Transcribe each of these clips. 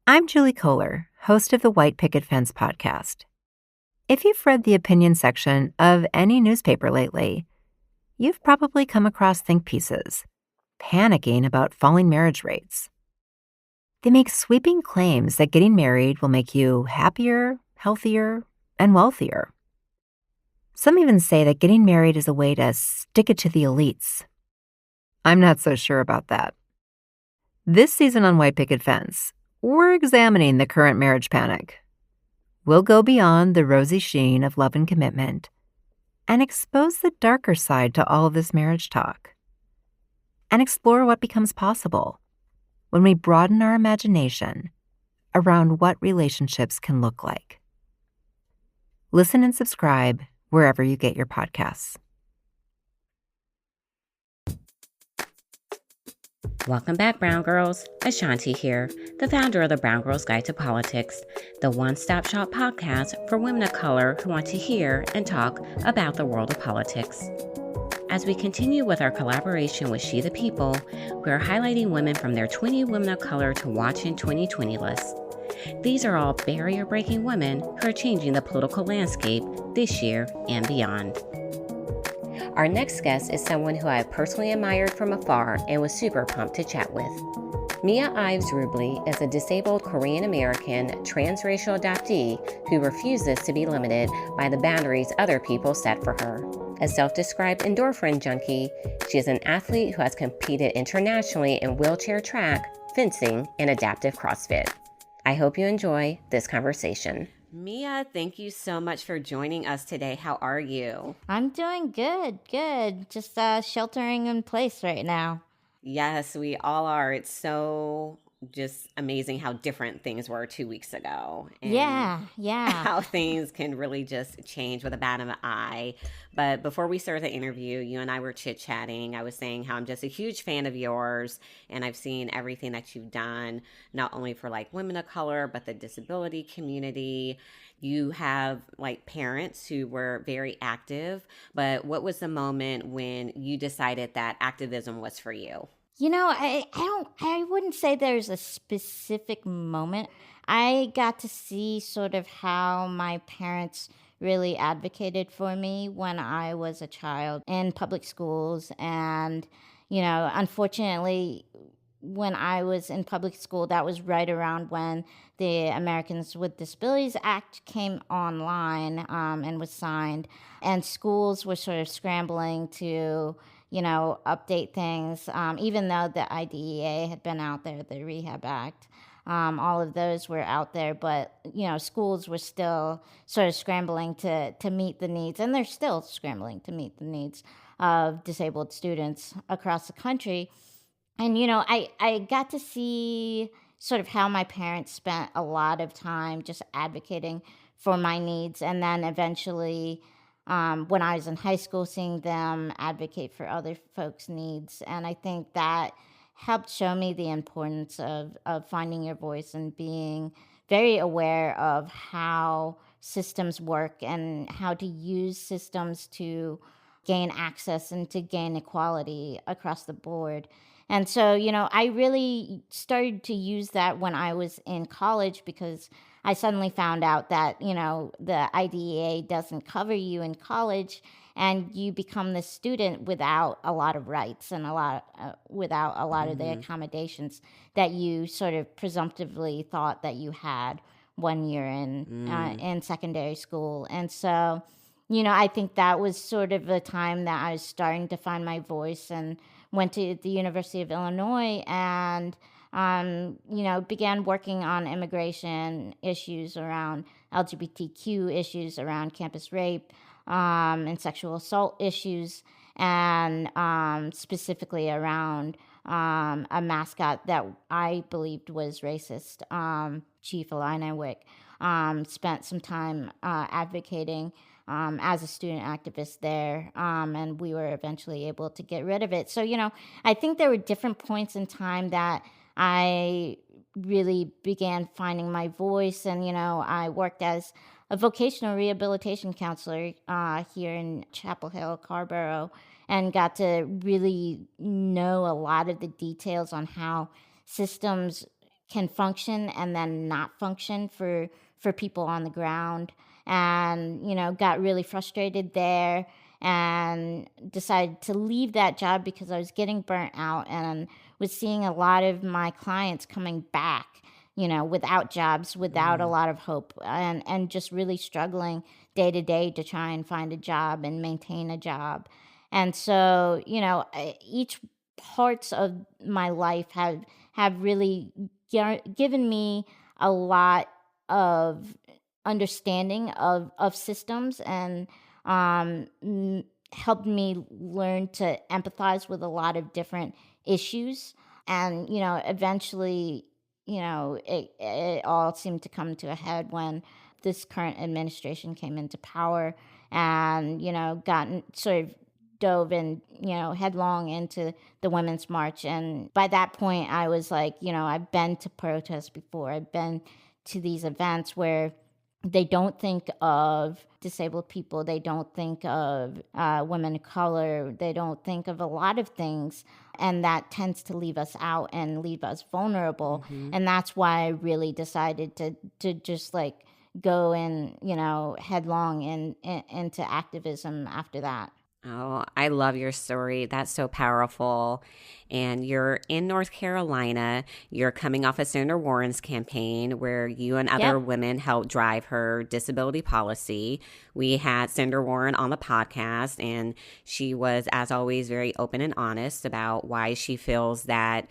I'm Julie Kohler, host of the White Picket Fence podcast. If you've read the opinion section of any newspaper lately, you've probably come across think pieces panicking about falling marriage rates. They make sweeping claims that getting married will make you happier, healthier, and wealthier. Some even say that getting married is a way to stick it to the elites. I'm not so sure about that. This season on White Picket Fence, we're examining the current marriage panic. We'll go beyond the rosy sheen of love and commitment and expose the darker side to all of this marriage talk and explore what becomes possible when we broaden our imagination around what relationships can look like. Listen and subscribe wherever you get your podcasts. Welcome back, Brown Girls. A'shanti here, the founder of the Brown Girls Guide to Politics, the one-stop shop podcast for women of color who want to hear and talk about the world of politics. As we continue with our collaboration with She the People, we are highlighting women from their 20 Women of Color to Watch in 2020 list. These are all barrier-breaking women who are changing the political landscape this year and beyond. Our next guest is someone who I have personally admired from afar and was super pumped to chat with. Mia Ives-Rublee is a disabled Korean-American transracial adoptee who refuses to be limited by the boundaries other people set for her. A self-described endorphin junkie, she is an athlete who has competed internationally in wheelchair track, fencing, and adaptive CrossFit. I hope you enjoy this conversation. Mia, thank you so much for joining us today. How are you? I'm doing good. Just sheltering in place right now. Yes, we all are. It's so just amazing how different things were 2 weeks ago. And Yeah. how things can really just change with a bat of an eye. But before we started the interview, you and I were chit-chatting. I was saying how I'm just a huge fan of yours, and I've seen everything that you've done, not only for like women of color, but the disability community. You have like parents who were very active, but what was the moment when you decided that activism was for you? You know, I wouldn't say there's a specific moment. I got to see sort of how my parents really advocated for me when I was a child in public schools. And, unfortunately, when I was in public school, that was right around when the Americans with Disabilities Act came online and was signed. And schools were sort of scrambling to update things, even though the IDEA had been out there, the Rehab Act. All of those were out there, but, schools were still sort of scrambling to meet the needs, and they're still scrambling to meet the needs of disabled students across the country. And, I got to see sort of how my parents spent a lot of time just advocating for my needs, and then eventually when I was in high school, seeing them advocate for other folks' needs. And I think that helped show me the importance of finding your voice and being very aware of how systems work and how to use systems to gain access and to gain equality across the board. And so, I really started to use that when I was in college, because I suddenly found out that, the IDEA doesn't cover you in college, and you become this student without a lot of rights and without a lot of the accommodations that you sort of presumptively thought that you had when you're in secondary school. And so, I think that was sort of the time that I was starting to find my voice, and went to the University of Illinois and began working on immigration issues around LGBTQ issues, around campus rape, and sexual assault issues, and specifically around a mascot that I believed was racist. Chief Illini Wick spent some time advocating as a student activist there, and we were eventually able to get rid of it. So, I think there were different points in time that I really began finding my voice. And, I worked as a vocational rehabilitation counselor here in Chapel Hill, Carborough, and got to really know a lot of the details on how systems can function and then not function for people on the ground, and got really frustrated there and decided to leave that job because I was getting burnt out and was seeing a lot of my clients coming back, without jobs, without a Mm. lot of hope, and just really struggling day to day to try and find a job and maintain a job. And so, each parts of my life have really given me a lot of understanding of systems, and helped me learn to empathize with a lot of different issues. And eventually, it all seemed to come to a head when this current administration came into power, and gotten sort of dove in, headlong into the Women's March. And by that point, I was like, I've been to protests before. I've been to these events where they don't think of disabled people. They don't think of women of color. They don't think of a lot of things. And that tends to leave us out and leave us vulnerable. Hmm. And that's why I really decided to just like go in, headlong into activism after that. Oh, I love your story. That's so powerful. And you're in North Carolina. You're coming off of Senator Warren's campaign where you and other Yep. women helped drive her disability policy. We had Senator Warren on the podcast, and she was, as always, very open and honest about why she feels that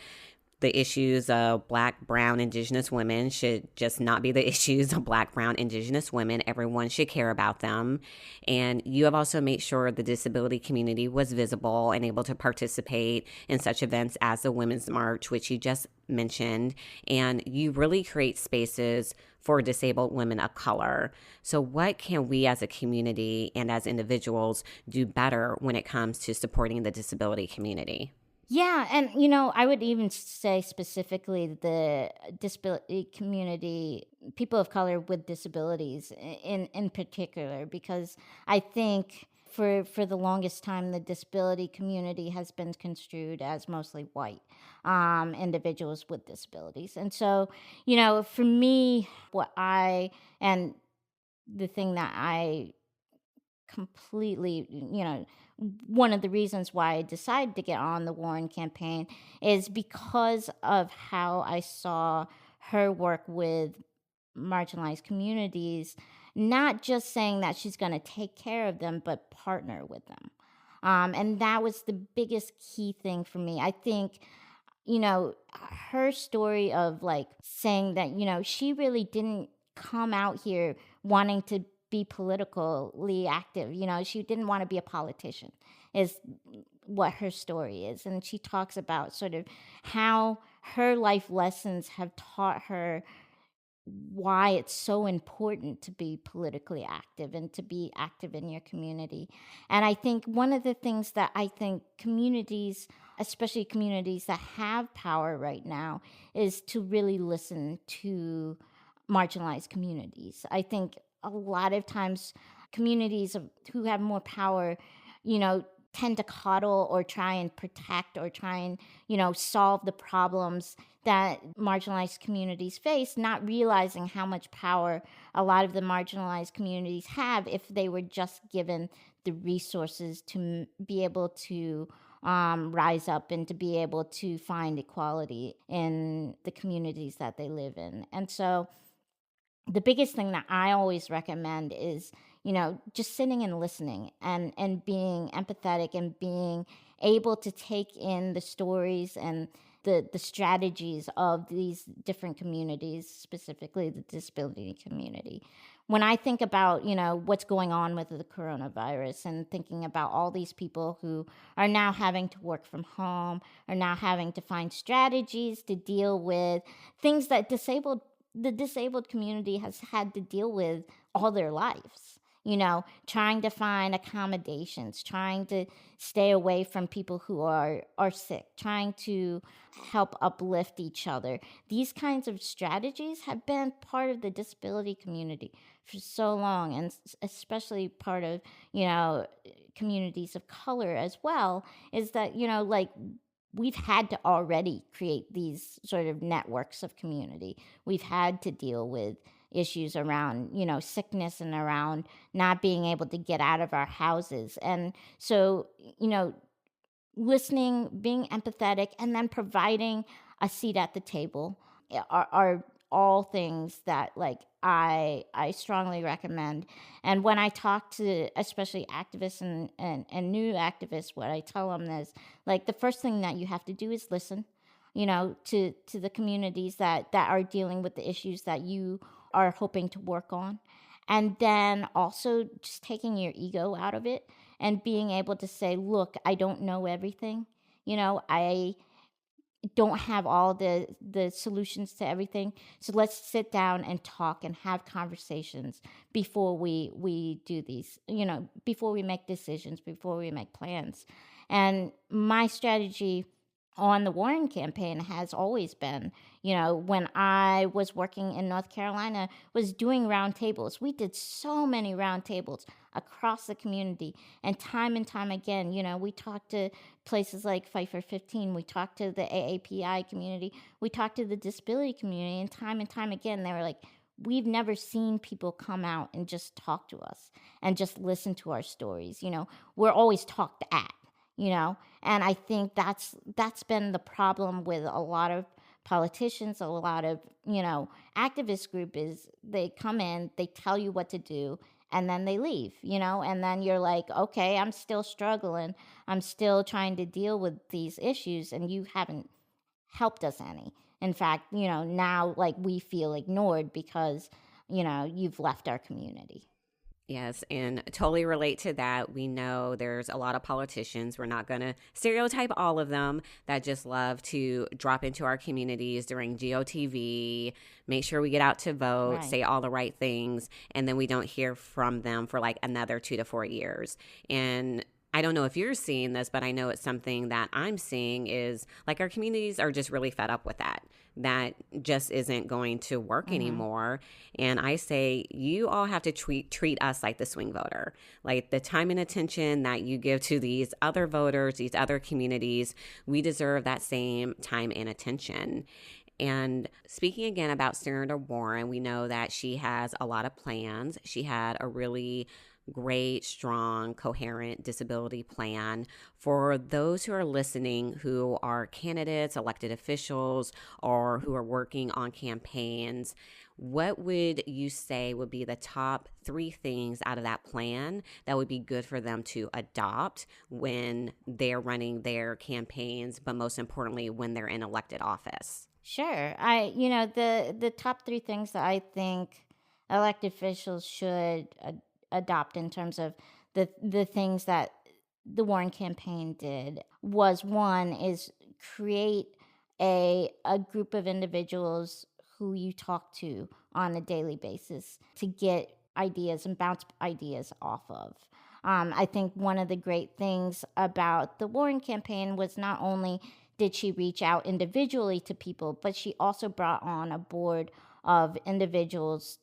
the issues of Black, Brown, Indigenous women should just not be the issues of Black, Brown, Indigenous women. Everyone should care about them. And you have also made sure the disability community was visible and able to participate in such events as the Women's March, which you just mentioned. And you really create spaces for disabled women of color. So, what can we as a community and as individuals do better when it comes to supporting the disability community? Yeah, and I would even say specifically the disability community, people of color with disabilities in particular, because I think for the longest time the disability community has been construed as mostly white individuals with disabilities. And so, for me, what I and the thing that I completely, one of the reasons why I decided to get on the Warren campaign is because of how I saw her work with marginalized communities, not just saying that she's going to take care of them, but partner with them. And that was the biggest key thing for me. I think, her story of like saying that, she really didn't come out here wanting to be politically active. She didn't want to be a politician, is what her story is. And she talks about sort of how her life lessons have taught her why it's so important to be politically active and to be active in your community. And I think one of the things that I think communities, especially communities that have power right now, is to really listen to marginalized communities. I think a lot of times communities who have more power, you know, tend to coddle or try and protect or try and, solve the problems that marginalized communities face, not realizing how much power a lot of the marginalized communities have if they were just given the resources to be able to rise up and to be able to find equality in the communities that they live in. And so the biggest thing that I always recommend is, just sitting and listening and being empathetic and being able to take in the stories and the strategies of these different communities, specifically the disability community. When I think about, what's going on with the coronavirus and thinking about all these people who are now having to work from home, are now having to find strategies to deal with things that the disabled community has had to deal with all their lives. Trying to find accommodations, trying to stay away from people who are sick, trying to help uplift each other. These kinds of strategies have been part of the disability community for so long, and especially part of, communities of color as well, is that, like we've had to already create these sort of networks of community. We've had to deal with issues around, sickness and around not being able to get out of our houses. And so, listening, being empathetic, and then providing a seat at the table are all things that like I strongly recommend. And when I talk to especially activists and new activists, what I tell them is like the first thing that you have to do is listen, to the communities that are dealing with the issues that you are hoping to work on. And then also just taking your ego out of it and being able to say, look, I don't know everything. I don't have all the solutions to everything. So let's sit down and talk and have conversations before we do these, before we make decisions, before we make plans. And my strategy on the Warren campaign has always been, when I was working in North Carolina, was doing roundtables. We did so many roundtables across the community, and time again, we talked to places like Fight for 15, we talked to the AAPI community, we talked to the disability community, and time again, they were like, we've never seen people come out and just talk to us and just listen to our stories. We're always talked at. And I think that's been the problem with a lot of politicians, a lot of activist group is they come in, they tell you what to do, and then they leave, and then you're like, okay, I'm still struggling, I'm still trying to deal with these issues, and you haven't helped us any. In fact, now like we feel ignored because you've left our community. Yes, and totally relate to that. We know there's a lot of politicians, we're not going to stereotype all of them, that just love to drop into our communities during GOTV, make sure we get out to vote, Right. say all the right things, and then we don't hear from them for like another 2 to 4 years. And I don't know if you're seeing this, but I know it's something that I'm seeing is like our communities are just really fed up with that. That just isn't going to work anymore. And I say, you all have to treat us like the swing voter. Like the time and attention that you give to these other voters, these other communities, we deserve that same time and attention. And speaking again about Senator Warren, we know that she has a lot of plans. She had a really great, strong, coherent disability plan. For those who are listening who are candidates, elected officials, or who are working on campaigns, what would you say would be the top 3 things out of that plan that would be good for them to adopt when they're running their campaigns, but most importantly, when they're in elected office? Sure. The top 3 things that I think elected officials should adopt in terms of the things that the Warren campaign did was, one is create a group of individuals who you talk to on a daily basis to get ideas and bounce ideas off of. I think one of the great things about the Warren campaign was not only did she reach out individually to people, but she also brought on a board of individuals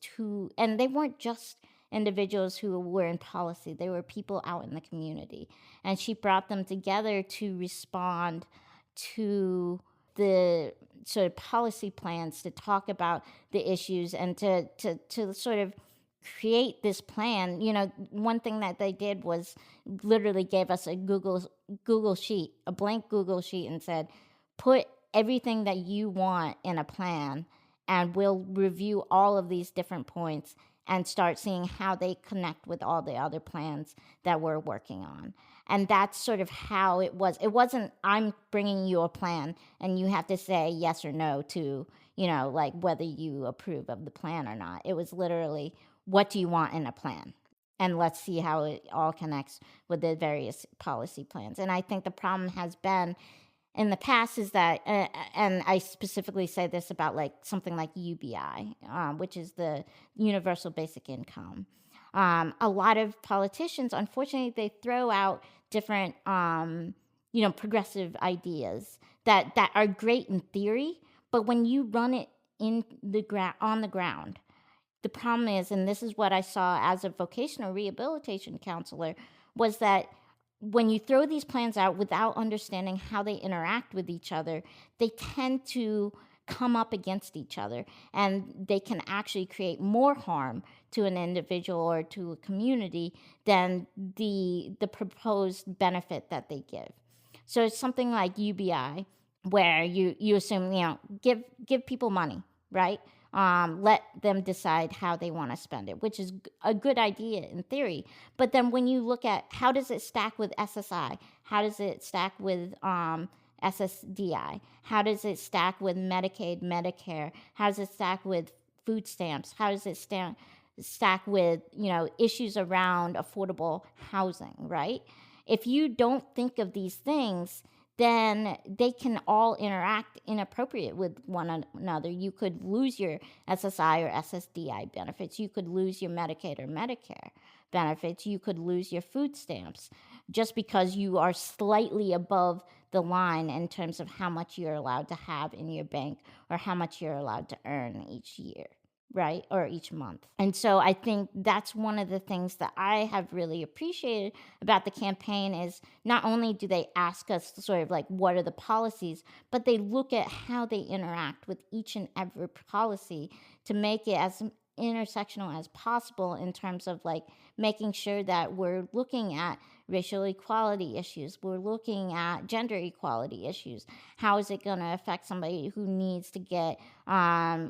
and they weren't just individuals who were in policy, they were people out in the community. And she brought them together to respond to the sort of policy plans, to talk about the issues, and to sort of create this plan. One thing that they did was literally gave us a Google sheet, a blank Google sheet, and said, put everything that you want in a plan, and we'll review all of these different points and start seeing how they connect with all the other plans that we're working on. And that's sort of how it was. It wasn't, I'm bringing you a plan and you have to say yes or no to, like whether you approve of the plan or not. It was literally, what do you want in a plan? And let's see how it all connects with the various policy plans. And I think the problem has been in the past is that, and I specifically say this about like something like UBI, which is the Universal Basic Income. A lot of politicians, unfortunately, they throw out different, progressive ideas that are great in theory, but when you run it on the ground, the problem is, and this is what I saw as a vocational rehabilitation counselor, was that when you throw these plans out without understanding how they interact with each other, they tend to come up against each other, and they can actually create more harm to an individual or to a community than the proposed benefit that they give. So it's something like UBI, where you assume, give people money, right? Let them decide how they want to spend it, which is a good idea in theory. But then when you look at how does it stack with SSI, how does it stack with SSDI, how does it stack with Medicaid, Medicare, how does it stack with food stamps, how does it stack with issues around affordable housing, right? If you don't think of these things, then they can all interact inappropriate with one another. You could lose your SSI or SSDI benefits. You could lose your Medicaid or Medicare benefits. You could lose your food stamps just because you are slightly above the line in terms of how much you're allowed to have in your bank or how much you're allowed to earn each year, right? Or each month. And so I think that's one of the things that I have really appreciated about the campaign is not only do they ask us sort of like what are the policies, but they look at how they interact with each and every policy to make it as intersectional as possible in terms of like making sure that we're looking at racial equality issues, we're looking at gender equality issues. How is it going to affect somebody who needs to get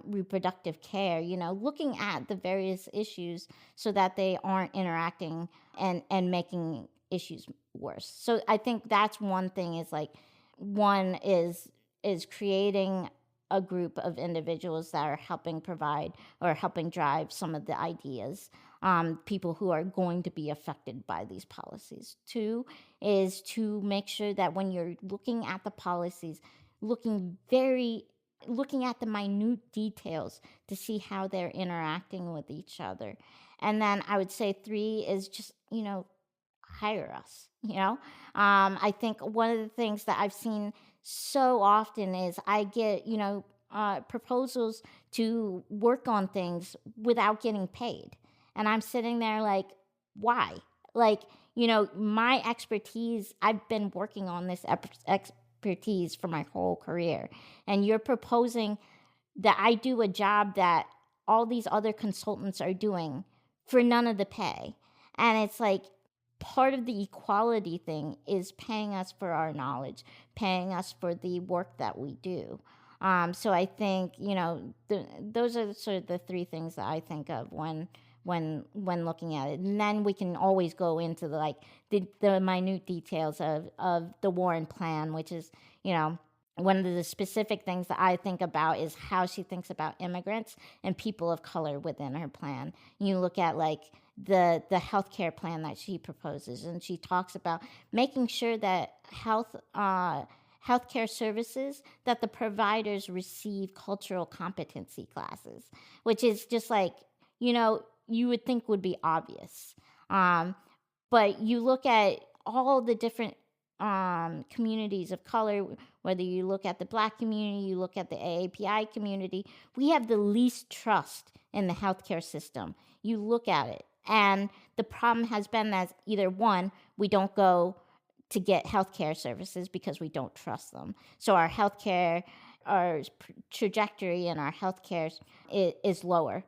reproductive care? Looking at the various issues so that they aren't interacting and making issues worse. So I think that's one thing is like one is creating a group of individuals that are helping provide or helping drive some of the ideas, people who are going to be affected by these policies. Two is to make sure that when you're looking at the policies, looking at the minute details to see how they're interacting with each other. And then I would say three is just, hire us. I think one of the things that I've seen so often is I get, proposals to work on things without getting paid. And I'm sitting there like, why? Like, my expertise, I've been working on this expertise for my whole career. And you're proposing that I do a job that all these other consultants are doing for none of the pay. And it's like, part of the equality thing is paying us for our knowledge, paying us for the work that we do. So I think, those are sort of the three things that I think of when looking at it. And then we can always go into the minute details of the Warren plan, which is, one of the specific things that I think about is how she thinks about immigrants and people of color within her plan. You look at the healthcare plan that she proposes, and she talks about making sure that healthcare services, that the providers receive cultural competency classes, which is just like, you would think would be obvious. But you look at all the different communities of color, whether you look at the Black community, you look at the AAPI community, we have the least trust in the healthcare system. You look at it, and the problem has been that either one, we don't go to get healthcare services because we don't trust them. So our healthcare, our trajectory in our healthcare is lower.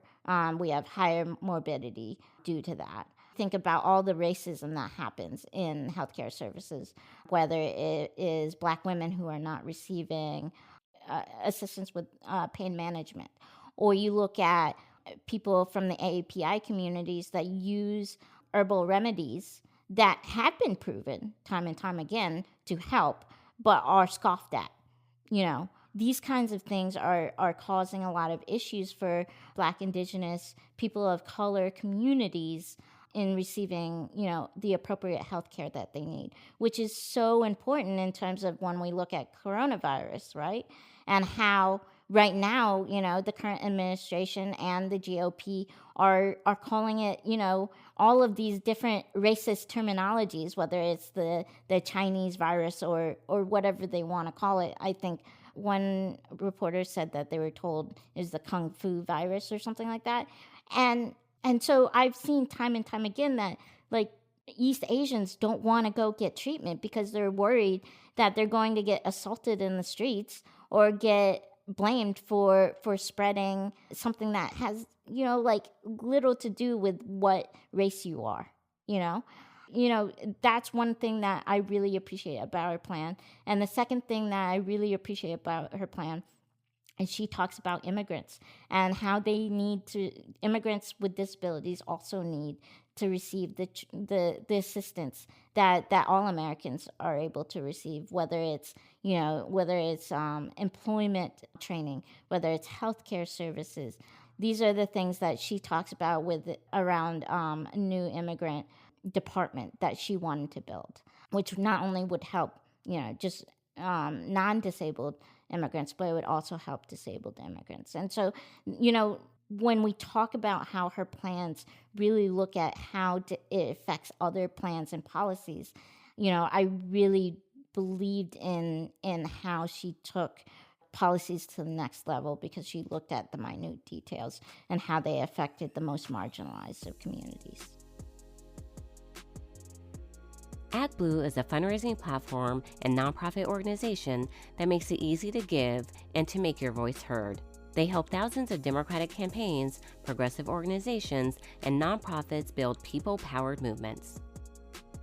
We have higher morbidity due to that. Think about all the racism that happens in healthcare services, whether it is Black women who are not receiving assistance with pain management, or you look at people from the AAPI communities that use herbal remedies that have been proven time and time again to help, but are scoffed at. These kinds of things are causing a lot of issues for Black, Indigenous, people of color communities in receiving, the appropriate health care that they need, which is so important in terms of when we look at coronavirus, right? And how right now, the current administration and the GOP are calling it, all of these different racist terminologies, whether it's the Chinese virus or whatever they want to call it. I think one reporter said that they were told is the Kung Fu virus or something like that. And so I've seen time and time again that East Asians don't want to go get treatment because they're worried that they're going to get assaulted in the streets or get blamed for spreading something that has, like little to do with what race you are, you know? That's one thing that I really appreciate about her plan. And the second thing that I really appreciate about her plan, and she talks about immigrants and how they need to, immigrants with disabilities also need to receive the assistance that all Americans are able to receive, whether it's employment training, whether it's healthcare services. These are the things that she talks about with around a new immigrant department that she wanted to build, which not only would help just non-disabled immigrants, but it would also help disabled immigrants. And so, when we talk about how her plans really look at how it affects other plans and policies, I really believed in how she took policies to the next level because she looked at the minute details and how they affected the most marginalized of communities. ActBlue is a fundraising platform and nonprofit organization that makes it easy to give and to make your voice heard. They help thousands of Democratic campaigns, progressive organizations, and nonprofits build people-powered movements.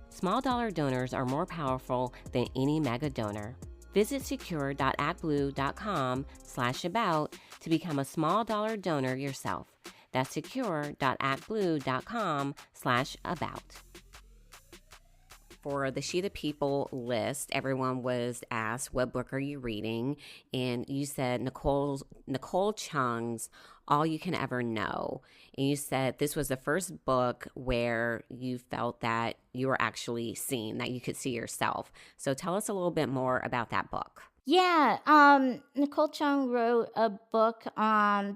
Small dollar donors are more powerful than any mega donor. Visit secure.actblue.com/about to become a small dollar donor yourself. That's secure.actblue.com/about. For the She the People list, everyone was asked, what book are you reading? And you said Nicole Chung's All You Can Ever Know. And you said this was the first book where you felt that you were actually seen, that you could see yourself. So tell us a little bit more about that book. Yeah, Nicole Chung wrote a book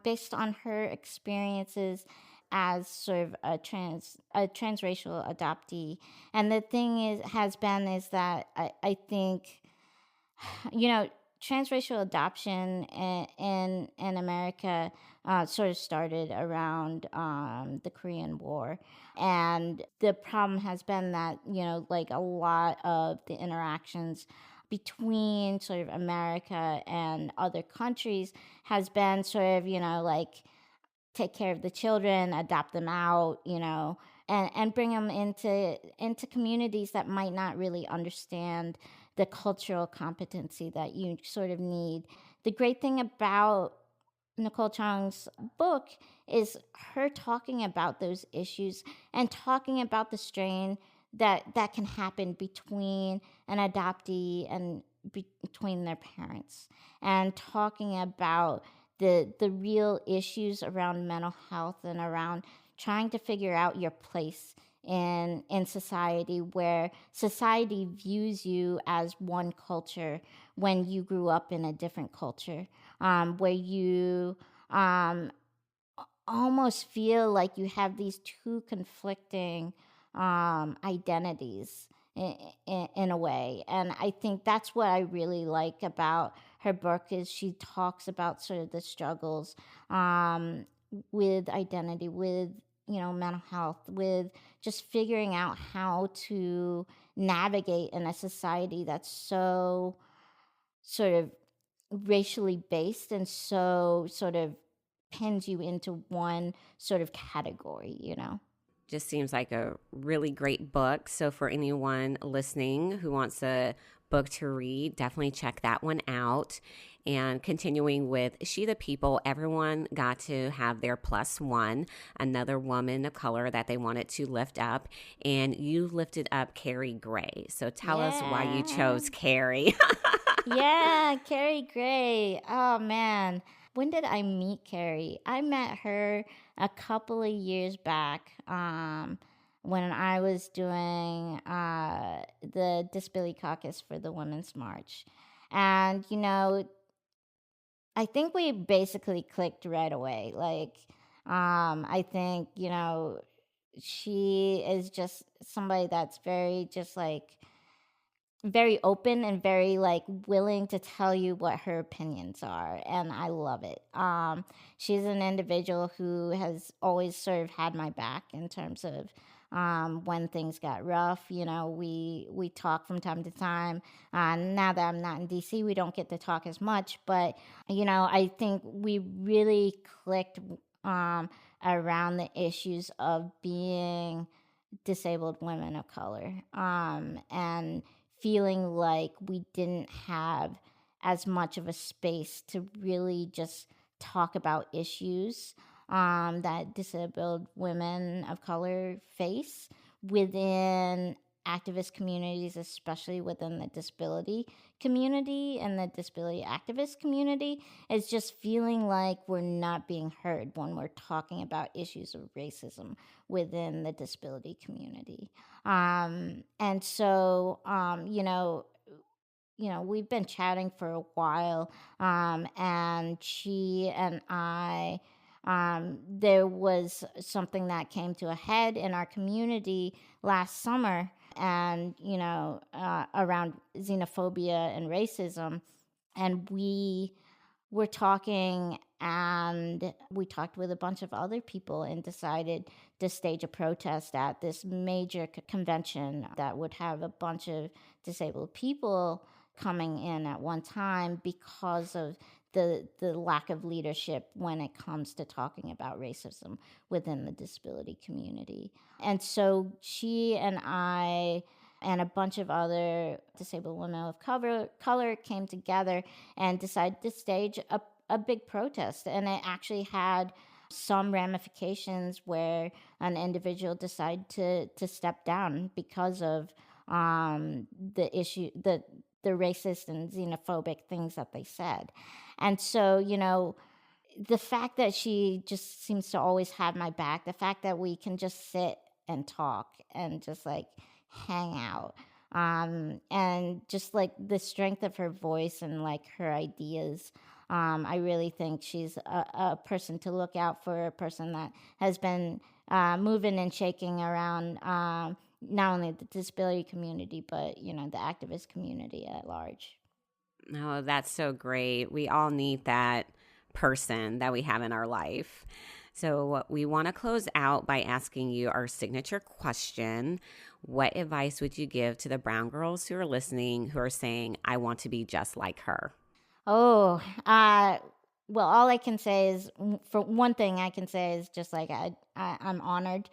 based on her experiences as sort of a transracial adoptee. And the thing is that I think transracial adoption in America sort of started around the Korean War. And the problem has been that, like a lot of the interactions between sort of America and other countries has been sort of, like take care of the children, adopt them out, and bring them into communities that might not really understand the cultural competency that you sort of need. The great thing about Nicole Chung's book is her talking about those issues and talking about the strain that can happen between an adoptee and between their parents, and talking about the real issues around mental health and around trying to figure out your place in society, where society views you as one culture when you grew up in a different culture, where you almost feel like you have these two conflicting identities in a way. And I think that's what I really like about her book, is she talks about sort of the struggles with identity, with mental health, with just figuring out how to navigate in a society that's so sort of racially based and so sort of pins you into one sort of category. Just seems like a really great book. So for anyone listening who wants a book to read, definitely check that one out. And continuing with She the People, everyone got to have their plus one, another woman of color that they wanted to lift up. And you lifted up Carrie Gray. So tell us why you chose Carrie. Yeah, Carrie Gray. Oh, man. When did I meet Carrie? I met her a couple of years back when I was doing the Disability Caucus for the Women's March. And, I think we basically clicked right away. Like, I think, she is just somebody that's very just like very open and very like willing to tell you what her opinions are, and I love it. She's an individual who has always sort of had my back in terms of when things got rough. We talk from time to time. Now that I'm not in DC, we don't get to talk as much, but I think we really clicked around the issues of being disabled women of color, and feeling like we didn't have as much of a space to really just talk about issues that disabled women of color face within activist communities, especially within the disability community and the disability activist community, is just feeling like we're not being heard when we're talking about issues of racism within the disability community. And so, we've been chatting for a while, and she and I, there was something that came to a head in our community last summer, and, around xenophobia and racism. And we were talking, and we talked with a bunch of other people and decided to stage a protest at this major convention that would have a bunch of disabled people coming in at one time because of the lack of leadership when it comes to talking about racism within the disability community. And so she and I and a bunch of other disabled women of color came together and decided to stage a big protest. And it actually had some ramifications where an individual decided to step down because of the issue, the racist and xenophobic things that they said. And so, the fact that she just seems to always have my back, the fact that we can just sit and talk and just like hang out, and just like the strength of her voice and like her ideas, I really think she's a person to look out for, a person that has been moving and shaking around, not only the disability community, but, the activist community at large. Oh, that's so great. We all need that person that we have in our life. So we want to close out by asking you our signature question. What advice would you give to the brown girls who are listening, who are saying, I want to be just like her? Oh, well, all I can say is, for one thing, I can say is just like I'm honored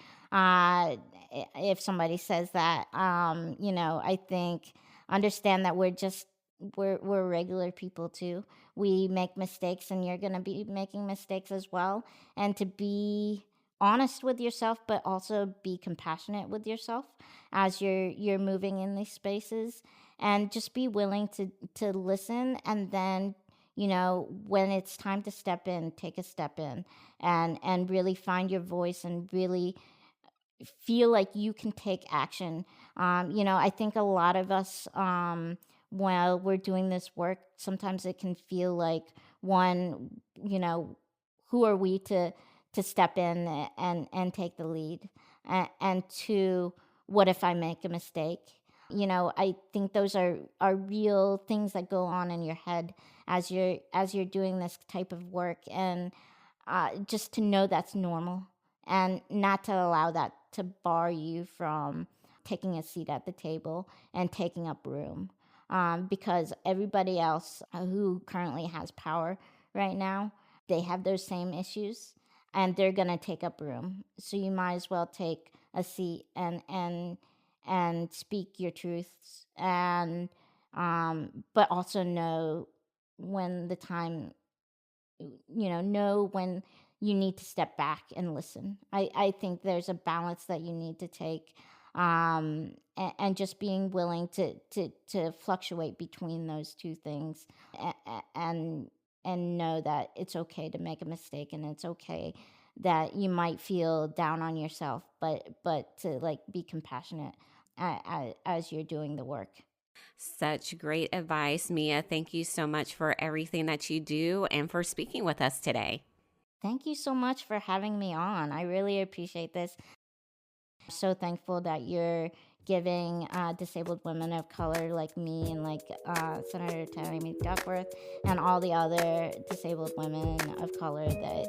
if somebody says that. I think understand that we're regular people too. We make mistakes, and you're gonna be making mistakes as well. And to be honest with yourself, but also be compassionate with yourself as you're moving in these spaces, and just be willing to listen, and then when it's time to step in, take a step in, and really find your voice and really feel like you can take action. I think a lot of us, while we're doing this work, sometimes it can feel like, one, who are we to step in and take the lead, and two, what if I make a mistake? I think those are real things that go on in your head as you're doing this type of work, and just to know that's normal, and not to allow that to bar you from taking a seat at the table and taking up room, because everybody else who currently has power right now, they have those same issues, and they're gonna take up room. So you might as well take a seat and speak your truths, and but also know when the time, know when you need to step back and listen. I think there's a balance that you need to take, and just being willing to fluctuate between those two things, and know that it's okay to make a mistake, and it's okay that you might feel down on yourself, but to like be compassionate as you're doing the work. Such great advice, Mia. Thank you so much for everything that you do and for speaking with us today. Thank you so much for having me on. I really appreciate this. I'm so thankful that you're giving disabled women of color like me, and like Senator Tammy Duckworth, and all the other disabled women of color that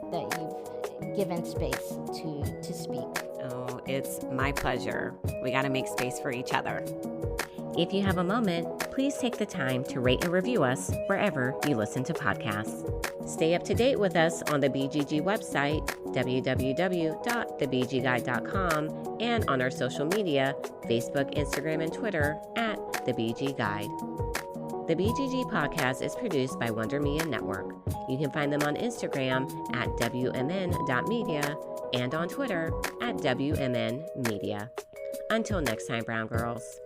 you've given space to speak. Oh, it's my pleasure. We got to make space for each other. If you have a moment, please take the time to rate and review us wherever you listen to podcasts. Stay up to date with us on the BGG website, www.thebgguide.com, and on our social media, Facebook, Instagram, and Twitter at The BG Guide. The BGG podcast is produced by Wonder Media Network. You can find them on Instagram at WMN.media and on Twitter at WMNmedia. Until next time, Brown Girls.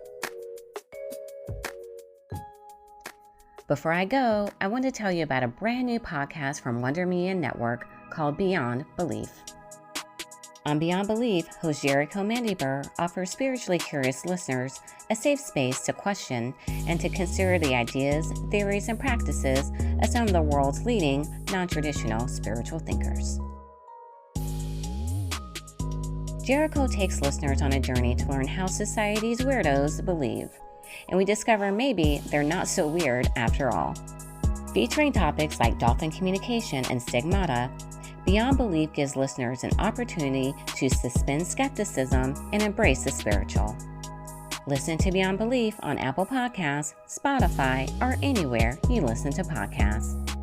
Before I go, I want to tell you about a brand new podcast from Wonder Media Network called Beyond Belief. On Beyond Belief, host Jericho Mandiber offers spiritually curious listeners a safe space to question and to consider the ideas, theories, and practices of some of the world's leading non-traditional spiritual thinkers. Jericho takes listeners on a journey to learn how society's weirdos believe, and we discover maybe they're not so weird after all. Featuring topics like dolphin communication and stigmata, Beyond Belief gives listeners an opportunity to suspend skepticism and embrace the spiritual. Listen to Beyond Belief on Apple Podcasts, Spotify, or anywhere you listen to podcasts.